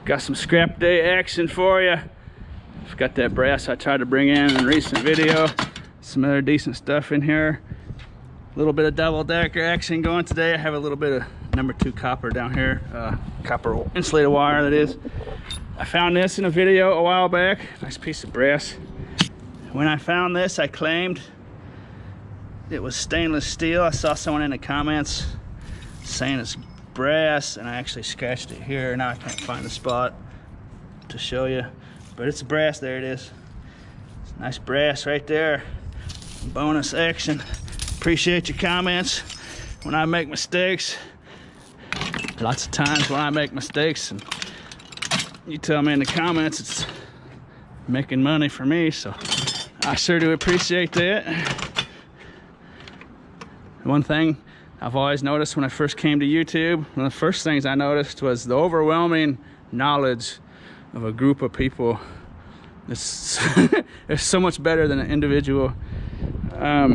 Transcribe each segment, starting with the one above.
Got some scrap day action for you. Got that brass I tried to bring in a recent video. Some other decent stuff in here. A little bit of double decker action going today. I have a little bit of #2 copper down here. Copper insulated wire, that is. I found this in a video a while back. Nice piece of brass. When I found this, I claimed it was stainless steel. I saw someone in the comments saying it's brass, and I actually scratched it here. Now I can't find the spot to show you, but it's brass. There it is. It's nice brass right there. Bonus action. Appreciate your comments when I make mistakes. Lots of times when I make mistakes and you tell me in the comments, it's making money for me, so I sure do appreciate that. One thing I've always noticed when I first came to YouTube, one of the first things I noticed was the overwhelming knowledge of a group of people. It's so much better than an individual. I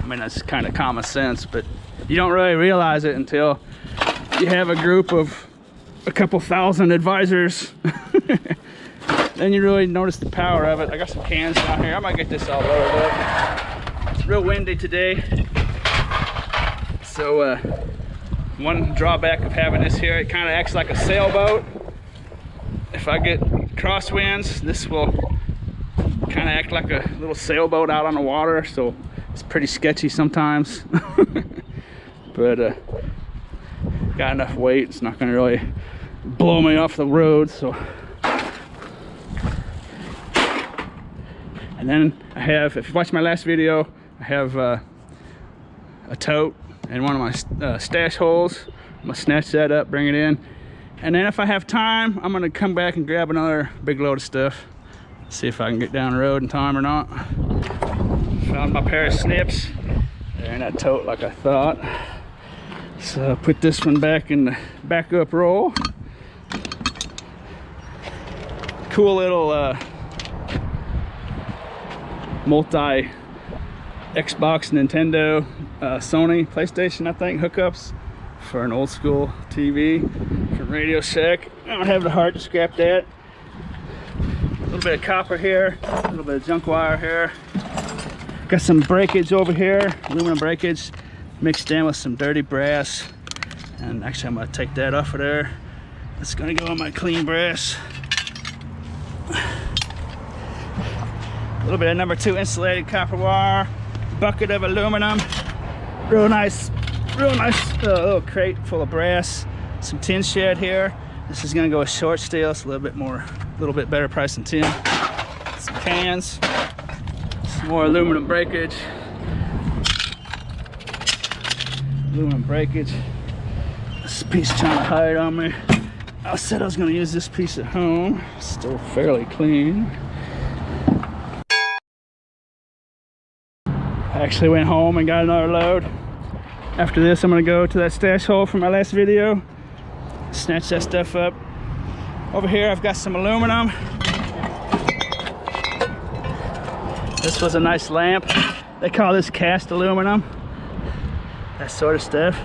mean, that's kind of common sense, but you don't really realize it until you have a group of a couple thousand advisors. Then you really notice the power of it. I got some cans down here. I might get this all loaded up. It's real windy today. So one drawback of having this here, it kind of acts like a sailboat. If I get crosswinds, this will kind of act like a little sailboat out on the water. So it's pretty sketchy sometimes. But got enough weight, it's not going to really blow me off the road. So, and then I have, if you watched my last video, I have a tote in one of my stash holes. I'm gonna snatch that up, bring it in, and then if I have time, I'm gonna come back and grab another big load of stuff. See if I can get down the road in time or not. Found my pair of snips. They're in that tote like I thought. So put this one back in the backup roll. Cool little multi Xbox, Nintendo, Sony, PlayStation, I think, hookups for an old school TV from Radio Shack. I don't have the heart to scrap that. A little bit of copper here, a little bit of junk wire here. Got some breakage over here, aluminum breakage, mixed in with some dirty brass. And actually I'm gonna take that off of there. It's gonna go on my clean brass. A little bit of #2 insulated copper wire, bucket of aluminum, real nice little crate full of brass, some tin shed here. This is gonna go with short steel. It's a little bit better price than tin. Some cans, some more aluminum breakage. This piece trying to hide on me. I said I was gonna use this piece at home. Still fairly clean. I actually went home and got another load. After this, I'm gonna go to that stash hole from my last video, snatch that stuff up. Over here, I've got some aluminum. This was a nice lamp. They call this cast aluminum. That sort of stuff.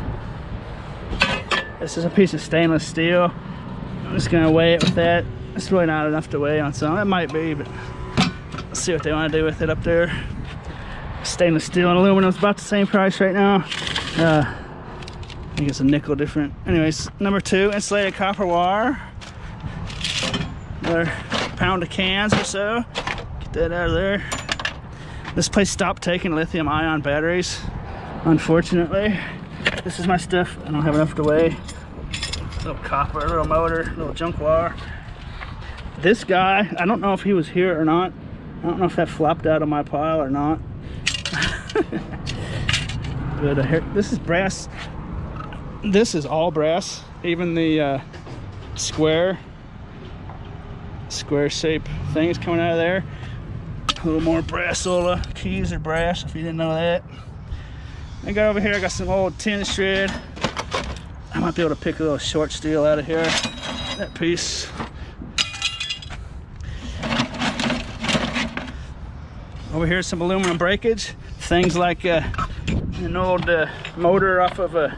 This is a piece of stainless steel. I'm just gonna weigh it with that. It's really not enough to weigh on some. It might be, but let's see what they want to do with it up there. Stainless steel and aluminum is about the same price right now. I think it's a nickel different. Anyways, #2 insulated copper wire. Another pound of cans or so. Get that out of there. This place stopped taking lithium ion batteries, unfortunately. This is my stuff. I don't have enough to weigh. A little copper, a little motor, a little junk wire. This guy, I don't know if he was here or not. I don't know if that flopped out of my pile or not. But this is brass. This is all brass. Even the square shape things coming out of there. A little more brass. All the keys are brass, if you didn't know that. I got over here, I got some old tin shred. I might be able to pick a little short steel out of here. That piece. Over here, some aluminum breakage. Things like an old motor off of a,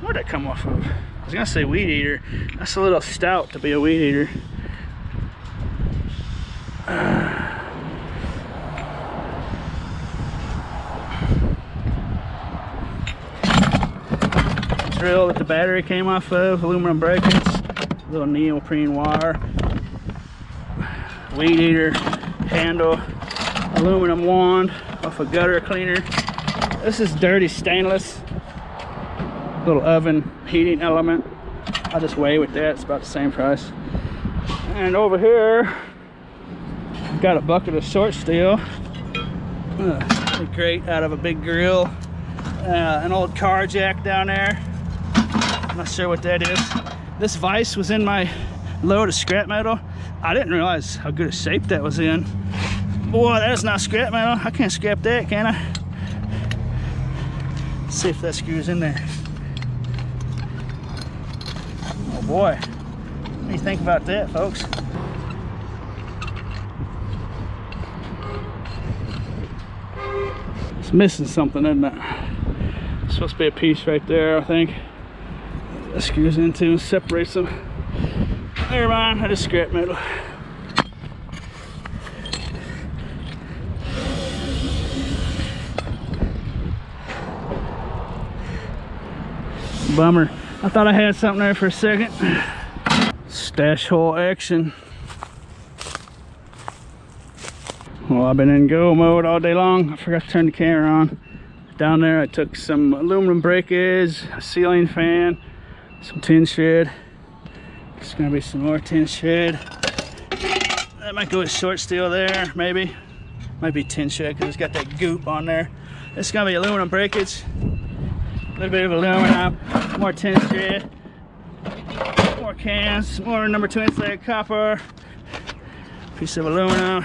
where'd that come off of? I was gonna say weed eater. That's a little stout to be a weed eater. Drill that the battery came off of, aluminum brackets, little neoprene wire, weed eater handle, aluminum wand off a gutter cleaner. This is dirty stainless, little oven heating element. I'll just weigh with that, it's about the same price. And over here I've got a bucket of short steel, a grate out of a big grill, an old car jack down there. I'm not sure what that is. This vise was in my load of scrap metal. I didn't realize how good a shape that was in. Boy, that's not scrap metal. I can't scrap that, can I? Let's see if that screws in there. Oh boy. What do you think about that, folks? It's missing something, isn't it? It's supposed to be a piece right there, I think. That screws into and separates them. Never mind, that is scrap metal. Bummer. I thought I had something there for a second. Stash hole action. Well, I've been in go mode all day long. I forgot to turn the camera on. Down there I took some aluminum breakage, a ceiling fan, some tin shred. There's gonna be some more tin shred. That might go with short steel there, maybe. Might be tin shred because it's got that goop on there. It's gonna be aluminum breakage, a little bit of aluminum, more tin shred, more cans, more number 2 insulated copper, piece of aluminum,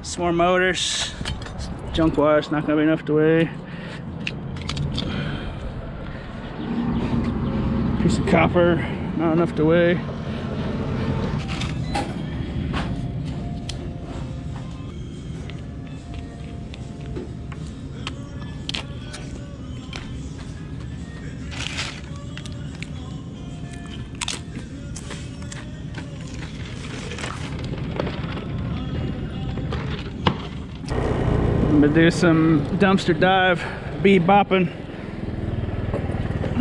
some more motors. Junk wire's not gonna be enough to weigh. Piece of copper, not enough to weigh. I'm gonna do some dumpster dive, bee bopping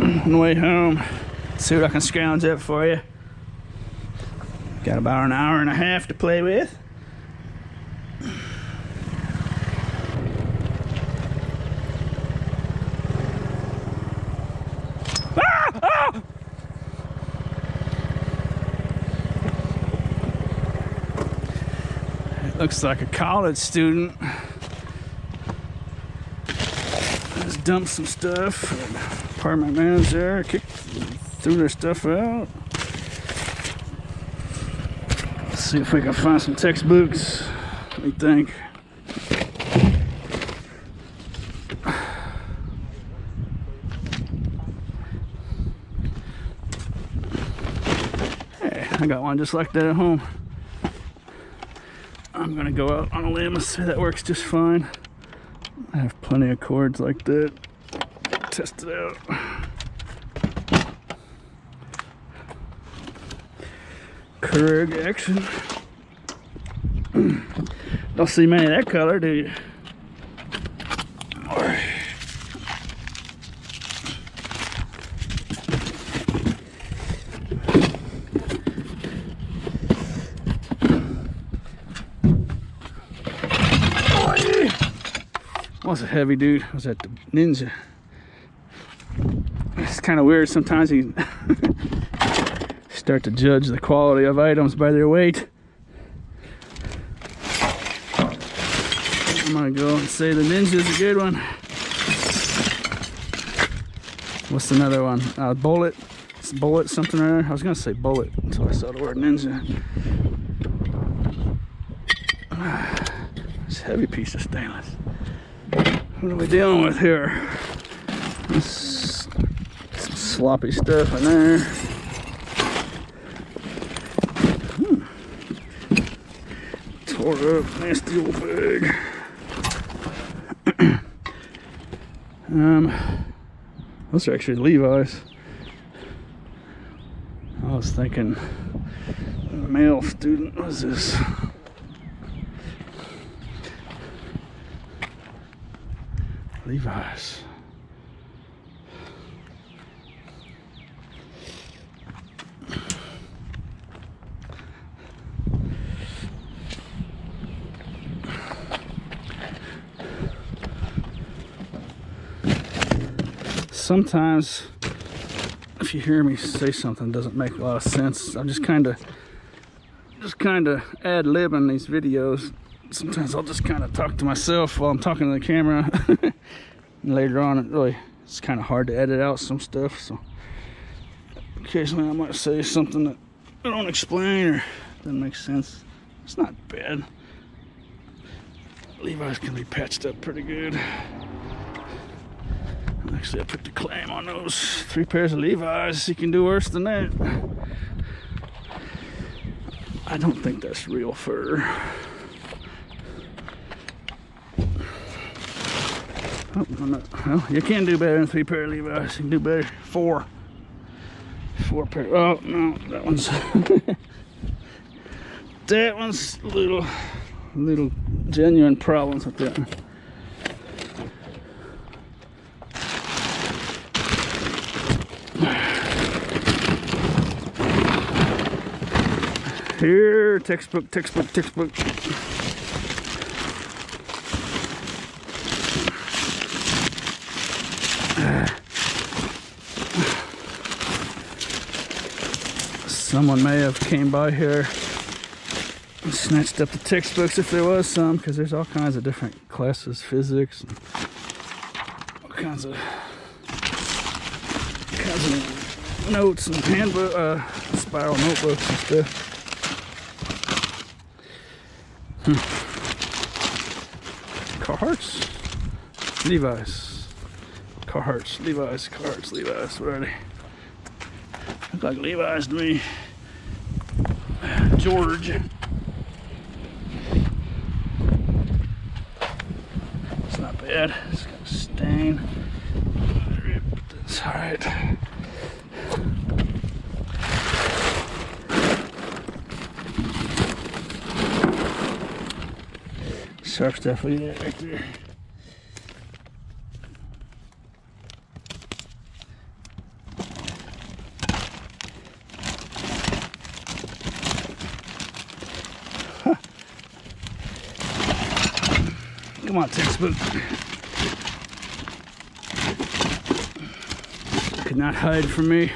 on the way home. See what I can scrounge up for you. Got about an hour and a half to play with. Ah! Ah! It looks like a college student. Just dumped some stuff. Apartment manager kicked threw their stuff out. Let's see if we can find some textbooks. What do you think? Hey, I got one just like that at home. I'm gonna go out on a limb and say that works just fine. I have plenty of cords like that. Test it out. Krug action. Don't see many of that color, do you? Was it heavy, dude? Was that the Ninja? It's kind of weird sometimes you start to judge the quality of items by their weight. I'm gonna go and say the Ninja's a good one. What's another one? Bullet. It's Bullet something or other. I was gonna say Bullet until I saw the word Ninja. It's a heavy piece of stainless. What are we dealing with here? Some sloppy stuff in there. Tore up, nasty old bag. Those are actually Levi's. I was thinking male student was this. Levi's. Sometimes if you hear me say something that doesn't make a lot of sense, I'm just kind of ad-libbing these videos. Sometimes I'll just kind of talk to myself while I'm talking to the camera. And later on, it's kind of hard to edit out some stuff, so occasionally I might say something that I don't explain or doesn't make sense. It's not bad. Levi's can be patched up pretty good. Actually, I put the claim on those 3 pairs of Levi's. You can do worse than that. I don't think that's real fur. Oh, well, you can do better than 3 pair of Levi's. You can do better. 4 pair. Oh no, that one's that one's little genuine problems with that one. Here, textbook. Someone may have came by here and snatched up the textbooks if there was some, because there's all kinds of different classes, physics, and all kinds of notes and handbook, spiral notebooks and stuff. Carhartts, Levi's, Carhartts, Levi's, Carhartts, Levi's. What are they? Look like Levi's to me. George. It's not bad. It's got a stain. That's all right. Sharp's definitely there, right there. Huh. Come on, textbook. Could not hide from me.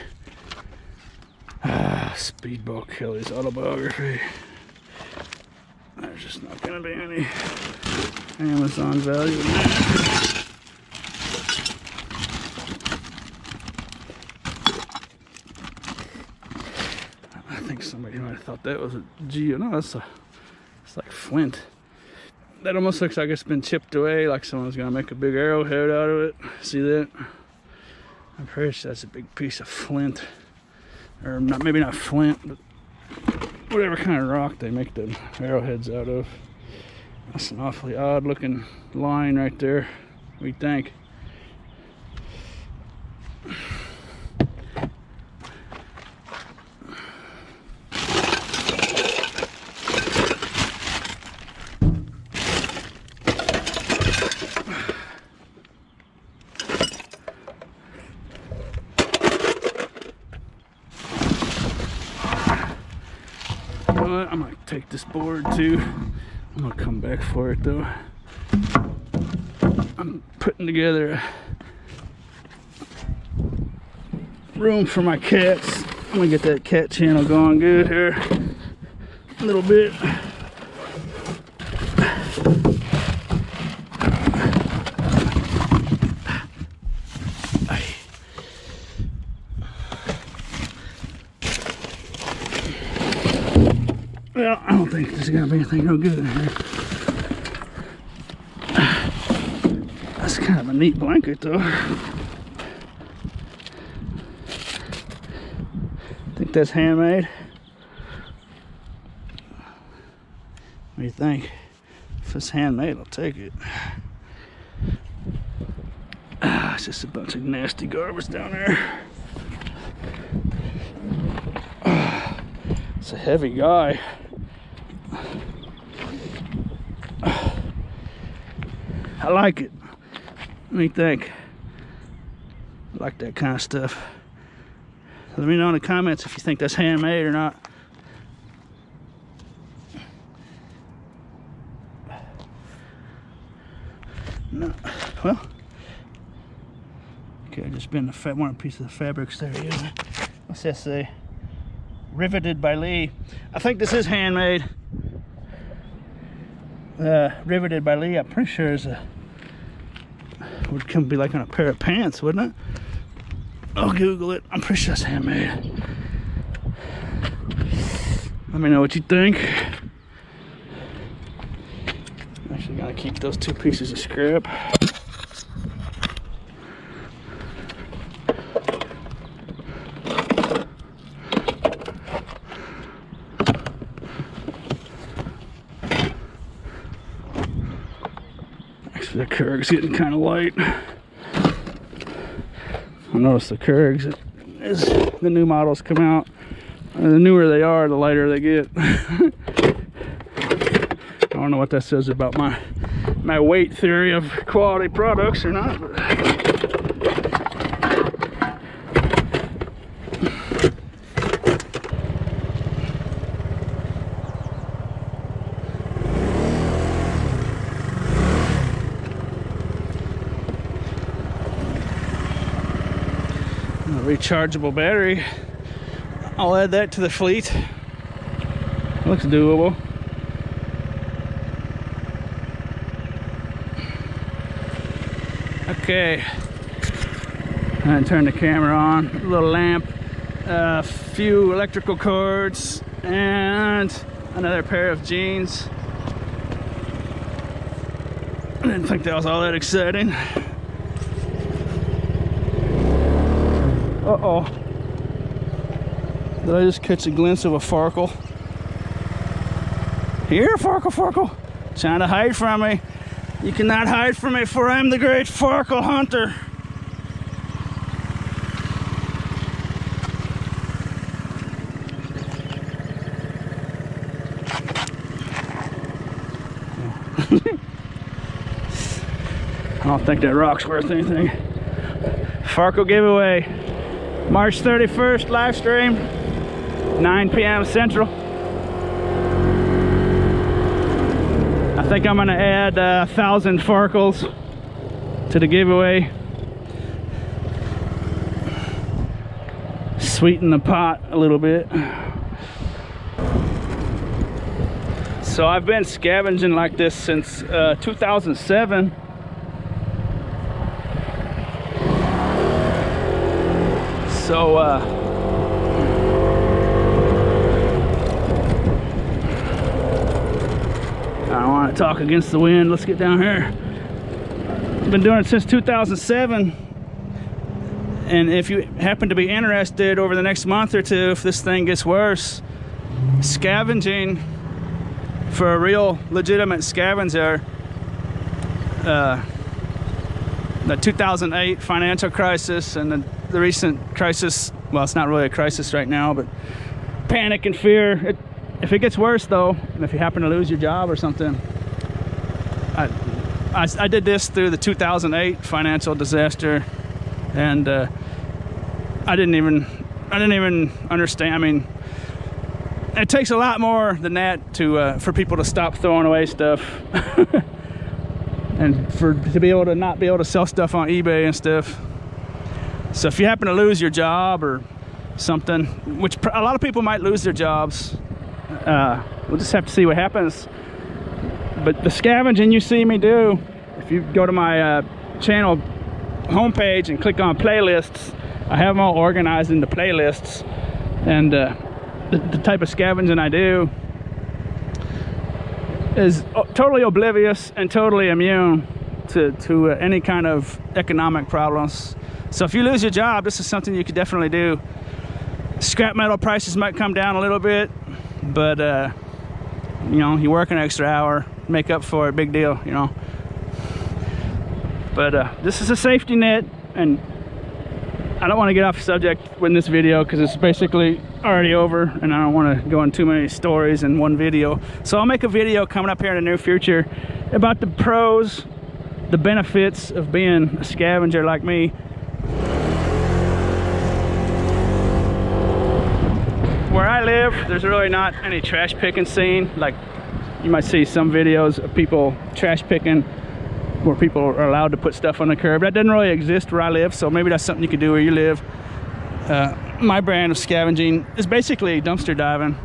Speedball Kelly's autobiography. There's just not going to be any Amazon value in that. I think somebody might have thought that was a geo. No, it's like flint. That almost looks like it's been chipped away, like someone's going to make a big arrowhead out of it. See that? I'm pretty sure that's a big piece of flint. Or not, maybe not flint, but whatever kind of rock they make the arrowheads out of. That's an awfully odd looking line right there. What do you think? I might take this board too. I'm gonna come back for it though. I'm putting together a room for my cats. I'm gonna get that cat channel going good here a little bit. Well, I don't think there's gonna be anything real good in here. That's kind of a neat blanket though. Think that's handmade? What do you think? If it's handmade, I'll take it. It's just a bunch of nasty garbage down there. It's a heavy guy. I like it. What do you think? I like that kind of stuff. Let me know in the comments if you think that's handmade or not. No, well, okay, I just been one piece of the fabrics there. Yeah. What's that say? Riveted by Lee. I think this is handmade. Riveted by Lee. I'm pretty sure is a would come be like on a pair of pants, wouldn't it? I'll Google it. I'm pretty sure it's handmade. Let me know what you think. I'm actually gonna keep those two pieces of scrap. Actually, the Kurg's getting kind of light. I noticed the Kurgs, as the new models come out, the newer they are, the lighter they get. I don't know what that says about my weight theory of quality products or not. But a rechargeable battery. I'll add that to the fleet. Looks doable. Okay, and turn the camera on. A little lamp, a few electrical cords, and another pair of jeans. I didn't think that was all that exciting. Uh-oh. Did I just catch a glimpse of a Farkle? Here, Farkle, Farkle. Trying to hide from me. You cannot hide from me, for I am the great Farkle hunter. I don't think that rock's worth anything. Farkle giveaway. March 31st, live stream, 9 p.m. Central. I think I'm gonna add 1,000 Farkles to the giveaway. Sweeten the pot a little bit. So I've been scavenging like this since 2007. So I don't want to talk against the wind. Let's get down here. I've been doing it since 2007, and if you happen to be interested over the next month or two, if this thing gets worse, scavenging for a real legitimate scavenger, the 2008 financial crisis and the recent crisis, well, it's not really a crisis right now, but panic and fear. If it gets worse though, and if you happen to lose your job or something, I did this through the 2008 financial disaster, and I didn't even understand. I mean, it takes a lot more than that to for people to stop throwing away stuff, and to be able to not be able to sell stuff on eBay and stuff. So if you happen to lose your job or something, which a lot of people might lose their jobs, we'll just have to see what happens. But the scavenging you see me do, if you go to my channel homepage and click on playlists, I have them all organized into playlists, and the type of scavenging I do is totally oblivious and totally immune to any kind of economic problems. So if you lose your job, this is something you could definitely do. Scrap metal prices might come down a little bit, but you know, you work an extra hour, make up for it, big deal, you know. But this is a safety net, and I don't want to get off subject in this video because it's basically already over, and I don't want to go on too many stories in one video. So I'll make a video coming up here in the near future about the pros, the benefits of being a scavenger like me. Where I live, there's really not any trash picking scene. Like, you might see some videos of people trash picking where people are allowed to put stuff on the curb. That doesn't really exist where I live, so maybe that's something you could do where you live. My brand of scavenging is basically dumpster diving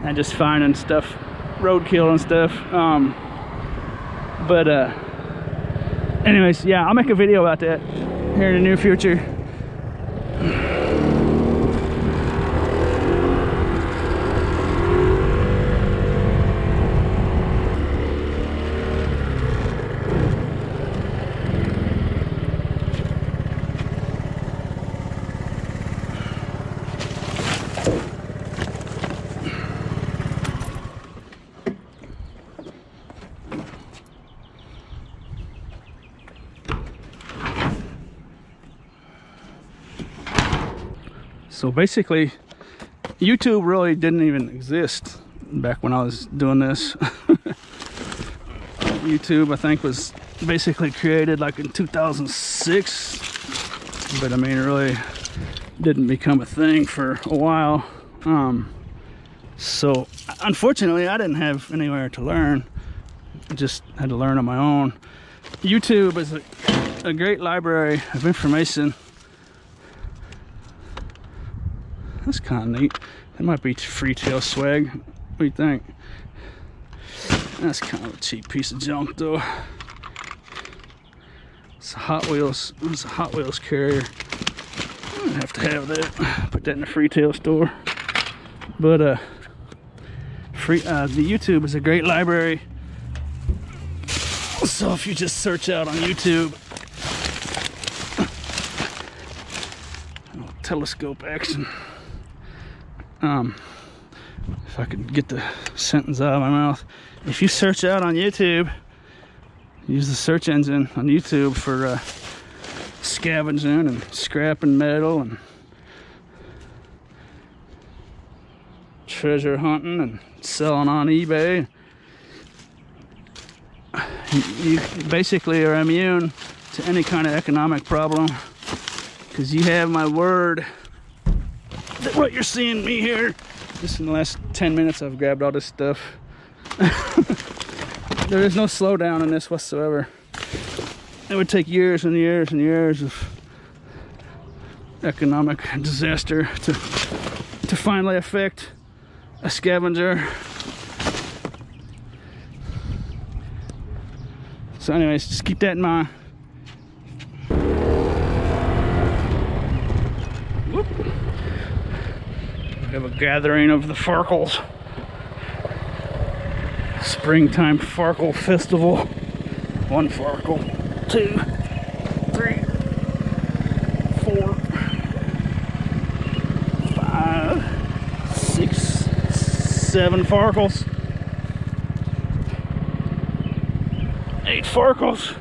and just finding stuff, roadkill and stuff. Anyways, yeah, I'll make a video about that here in the near future. So basically, YouTube really didn't even exist back when I was doing this. YouTube, I think, was basically created like in 2006, but I mean, it really didn't become a thing for a while. So unfortunately, I didn't have anywhere to learn. I just had to learn on my own. YouTube is a great library of information. That's kind of neat. That might be free tail swag. What do you think? That's kind of a cheap piece of junk, though. It's a Hot Wheels. It's a Hot Wheels carrier. I have to have that. Put that in the free tail store. But the YouTube is a great library. So if you just search out on YouTube, telescope action. If I could get the sentence out of my mouth. If you search out on YouTube, use the search engine on YouTube for scavenging and scrapping metal and treasure hunting and selling on eBay, you basically are immune to any kind of economic problem, because you have my word that what you're seeing me here, just in the last 10 minutes I've grabbed all this stuff. There is no slowdown in this whatsoever. It would take years and years and years of economic disaster to finally affect a scavenger. So anyways, just keep that in mind. Whoop. We have a gathering of the Farkles. Springtime Farkle Festival. 1 Farkle, 2, 3, 4, 5, 6, 7 Farkles. 8 Farkles.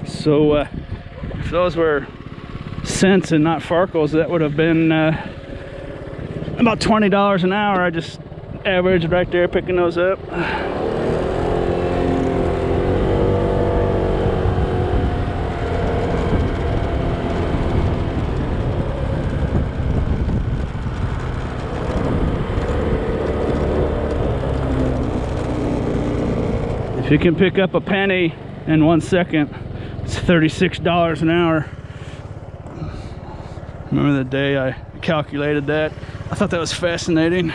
So if those were cents and not Farkles, that would have been about $20 an hour. I just averaged right there picking those up. If you can pick up a penny in 1 second, it's $36 an hour. Remember the day I calculated that? I thought that was fascinating.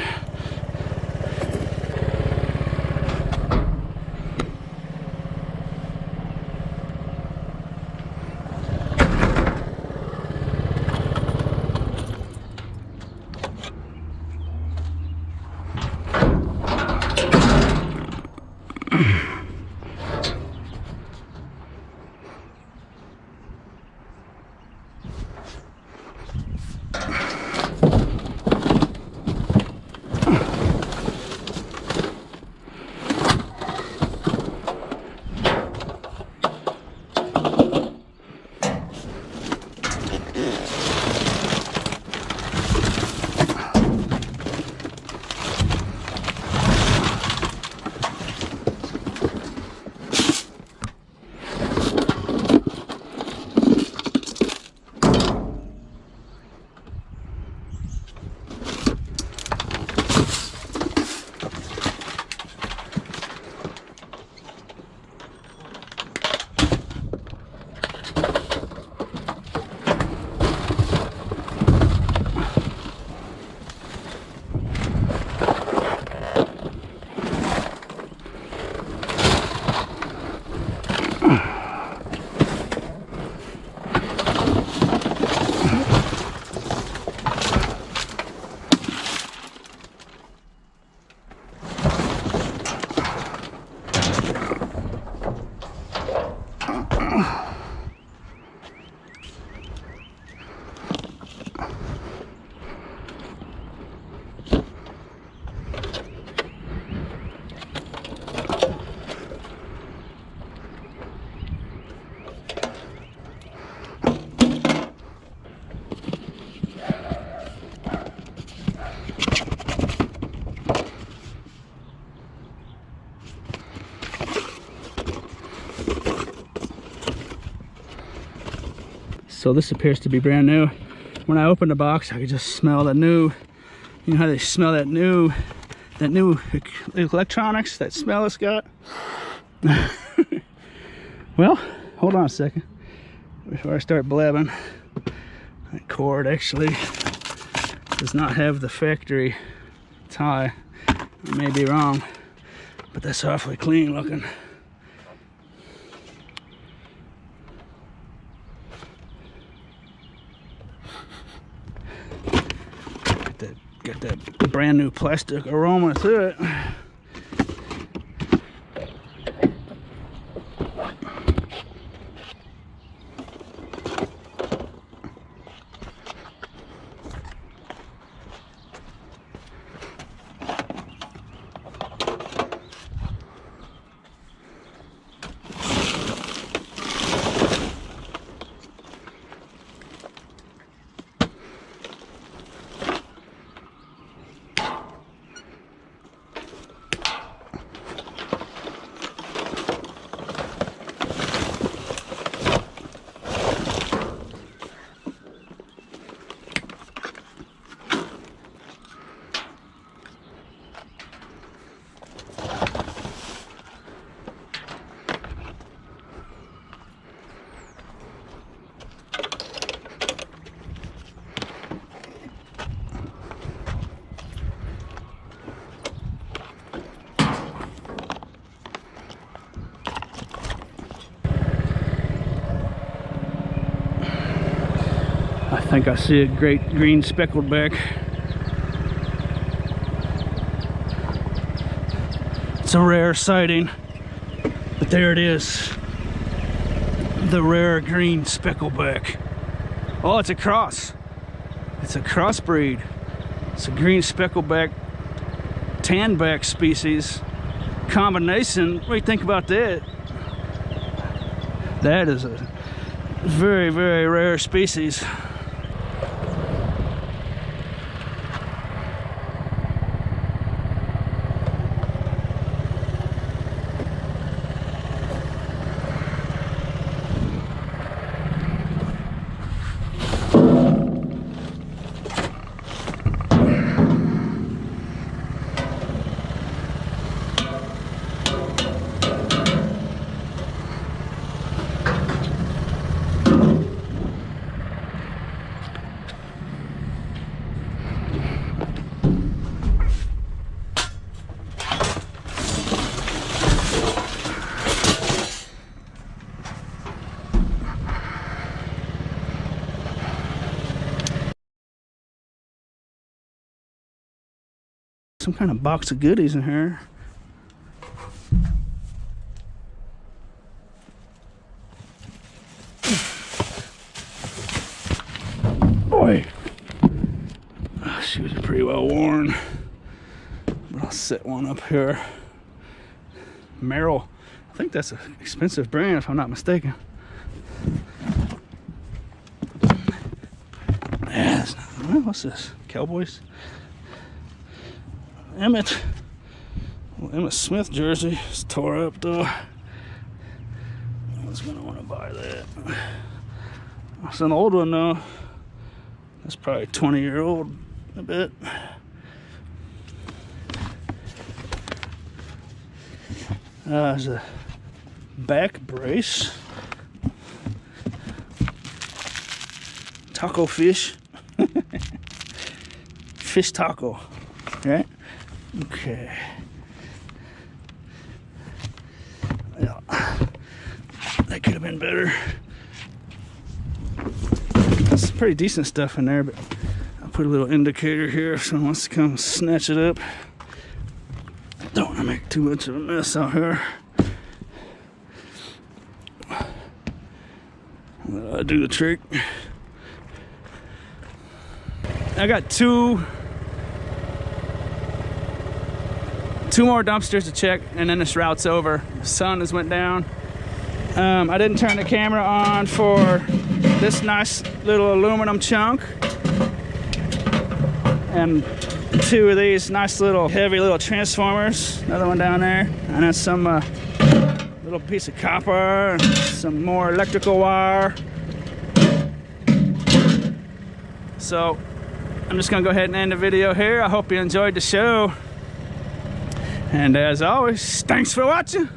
So this appears to be brand new. When I opened the box, I could just smell the new, you know how they smell that new electronics, that smell it's got? Well, hold on a second before I start blabbing. That cord actually does not have the factory tie. I may be wrong, but that's awfully clean looking. Got that brand new plastic aroma to it. I think I see a great green speckled back. It's a rare sighting, but there it is. The rare green speckleback. Oh, it's a cross. It's a crossbreed. It's a green speckleback tanback species combination. What do you think about that? That is a very, very rare species. Some kind of box of goodies in here. Boy, shoes are pretty well worn. But I'll set one up here. Merrill. I think that's an expensive brand if I'm not mistaken. Yeah, what's this? Cowboys? Emmett. Well, Emmett Smith jersey is tore up though. I was gonna want to buy that. It's an old one though. That's probably 20-year-old, I bet. There's a back brace. Taco fish. Fish taco, right? Okay. Yeah, that could have been better. That's pretty decent stuff in there, but I'll put a little indicator here if someone wants to come snatch it up. Don't want to make too much of a mess out here. I'll do the trick. I got two more dumpsters to check, and then this route's over. The sun has went down. I didn't turn the camera on for this nice little aluminum chunk, and two of these nice little heavy little transformers. Another one down there, and then some little piece of copper, and some more electrical wire. So I'm just gonna go ahead and end the video here. I hope you enjoyed the show. And as always, thanks for watching.